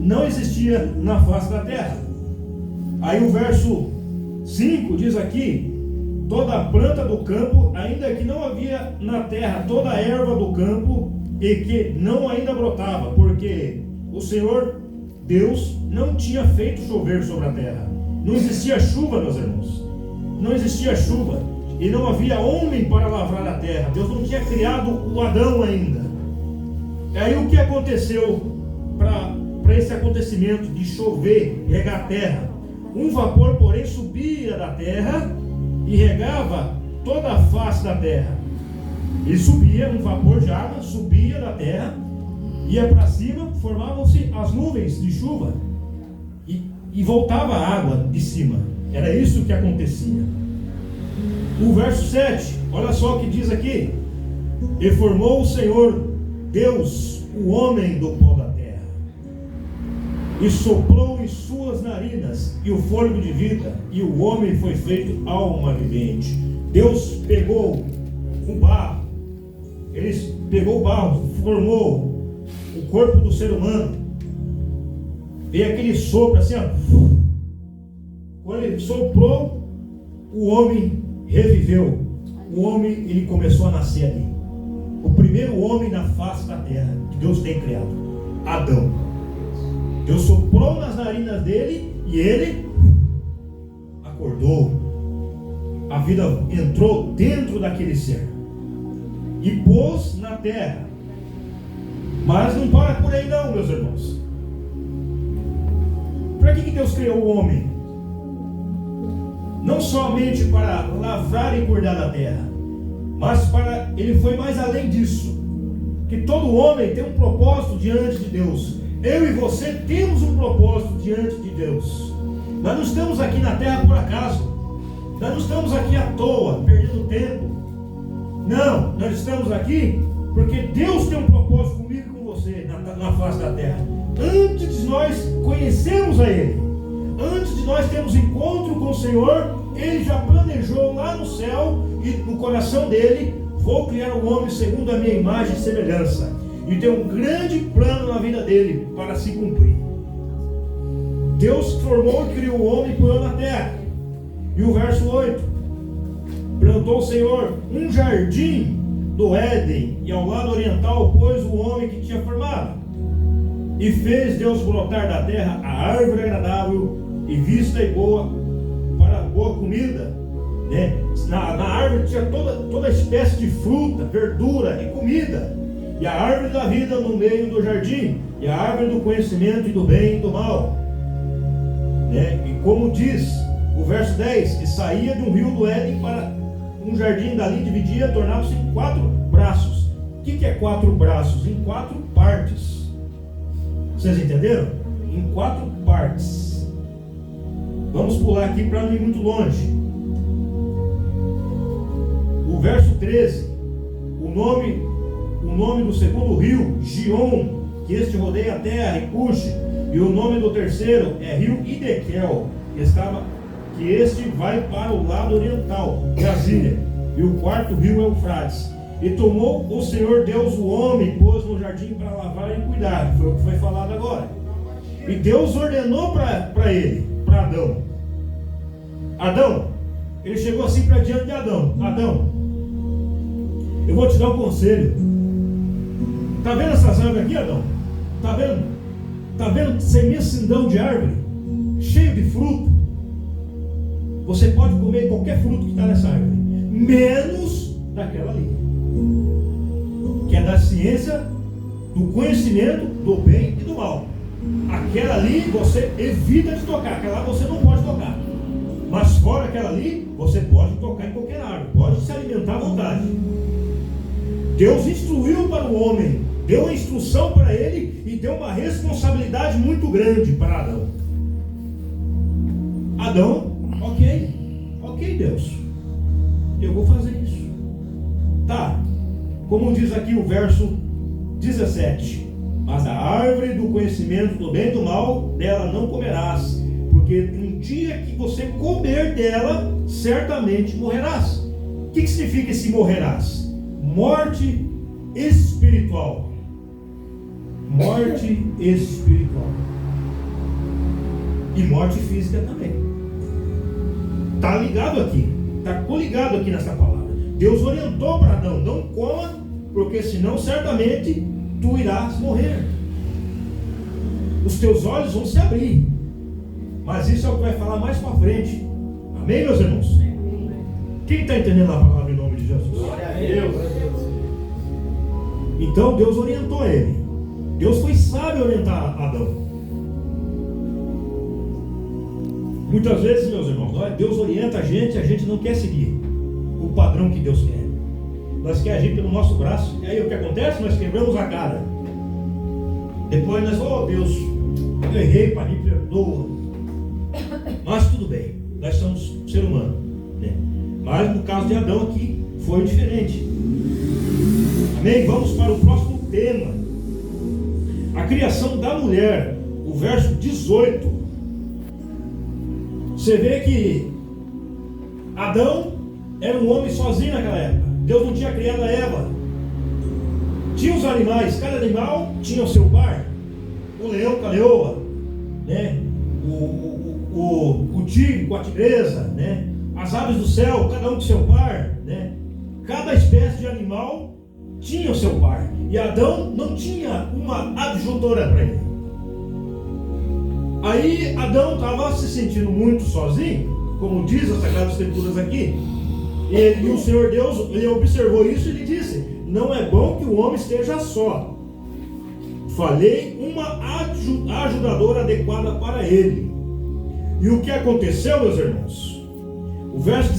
não existia na face da terra. Aí o verso 5 diz aqui: toda a planta do campo, ainda que não havia na terra toda a erva do campo, e que não ainda brotava, porque o Senhor Deus não tinha feito chover sobre a terra. Não existia chuva, meus irmãos. Não existia chuva. E não havia homem para lavrar a terra. Deus não tinha criado o Adão ainda. E aí o que aconteceu para esse acontecimento de chover, regar a terra? Um vapor, porém, subia da terra e regava toda a face da terra. E subia, um vapor de água subia da terra, ia para cima, formavam-se as nuvens de chuva e voltava a água de cima. Era isso que acontecia. O verso 7, olha só o que diz aqui: e formou o Senhor Deus o homem do pó da terra, e soprou em suas narinas e o fôlego de vida, e o homem foi feito alma vivente. Deus pegou o barro, ele pegou o barro, formou o corpo do ser humano. Veio aquele sopro assim, ó. Quando ele soprou, o homem reviveu. O homem, ele começou a nascer ali. O primeiro homem na face da terra que Deus tem criado, Adão. Deus soprou nas narinas dele e ele acordou. A vida entrou dentro daquele ser e pôs na terra. Mas não para por aí não, meus irmãos. Para que Deus criou o homem? Não somente para lavrar e cuidar da terra, mas ele foi mais além disso. Que todo homem tem um propósito diante de Deus. Eu e você temos um propósito diante de Deus. Nós não estamos aqui na terra por acaso. Nós não estamos aqui à toa, perdendo tempo. Não, nós estamos aqui porque Deus tem um propósito comigo e com você na face da terra. Antes de nós conhecermos a Ele, antes de nós termos encontro com o Senhor, Ele já planejou lá no céu e no coração dele: vou criar o homem segundo a minha imagem e semelhança. E tem um grande plano na vida dele para se cumprir. Deus formou e criou o homem e pôs na terra. E o verso 8: plantou o Senhor um jardim do Éden, e ao lado oriental pôs o homem que tinha formado. E fez Deus brotar da terra a árvore agradável e vista e boa para boa comida, né? Na árvore tinha toda espécie de fruta, verdura e comida. E a árvore da vida no meio do jardim, e a árvore do conhecimento e do bem e do mal, né? E como diz o verso 10, e saía de um rio do Éden para um jardim, dali dividia, tornava-se em 4 braços. O que é 4 braços? Em 4 partes. Vocês entenderam? Em 4 partes. Vamos pular aqui para não ir muito longe. O verso 13, o nome do segundo rio, Gion, que este rodeia a terra, e Cuxi, e o nome do terceiro é rio Idequel, que este vai para o lado oriental, Brasília, e o quarto rio é Eufrates. E tomou o Senhor Deus o homem, pôs no jardim para lavar e cuidar. Foi o que foi falado agora. E Deus ordenou para ele, para Adão. Adão, ele chegou assim para diante de Adão: Adão, eu vou te dar um conselho. Está vendo essas árvores aqui, Adão? Está vendo? Está vendo essa imensidão de árvore? Cheio de fruto. Você pode comer qualquer fruto que está nessa árvore, menos daquela ali, que é da ciência, do conhecimento, do bem e do mal. Aquela ali você evita de tocar, aquela lá você não pode tocar. Mas fora aquela ali, você pode tocar em qualquer árvore, pode se alimentar à vontade. Deus instruiu para o homem, deu a instrução para ele e deu uma responsabilidade muito grande para Adão. Adão, ok Deus, eu vou fazer isso. Tá, como diz aqui o verso 17: mas a árvore do conhecimento do bem e do mal, dela não comerás, porque no dia que você comer dela, certamente morrerás. O que significa esse morrerás? Morte espiritual. Morte espiritual. E morte física também. Está ligado aqui. Está coligado aqui nessa palavra. Deus orientou para Adão: não coma, porque senão certamente tu irás morrer. Os teus olhos vão se abrir. Mas isso é o que vai falar mais para frente. Amém, meus irmãos? Quem está entendendo a palavra em nome de Jesus? Glória a Deus. Então Deus orientou ele. Deus foi sábio orientar Adão. Muitas vezes, meus irmãos, Deus orienta a gente não quer seguir o padrão que Deus quer. Nós queremos agir pelo nosso braço. E aí o que acontece? Nós quebramos a cara. Depois nós, oh Deus, eu errei, Pai, me perdoa. Mas tudo bem, nós somos ser humano, né? Mas no caso de Adão aqui foi diferente. Amém? Vamos para o próximo tema. A criação da mulher, o verso 18. Você vê que Adão era um homem sozinho naquela época. Deus não tinha criado a Eva. Tinha os animais, cada animal tinha o seu par. O leão com a leoa, né? O tigre com a tigresa, né? As aves do céu, cada um com seu par, né? Cada espécie de animal tinha o seu par. E Adão não tinha uma adjutora para ele. Aí Adão estava se sentindo muito sozinho, como diz as Sagradas Escrituras aqui. E o Senhor Deus, ele observou isso e ele disse: não é bom que o homem esteja só. Falei uma ajudadora adequada para ele. E o que aconteceu, meus irmãos? O verso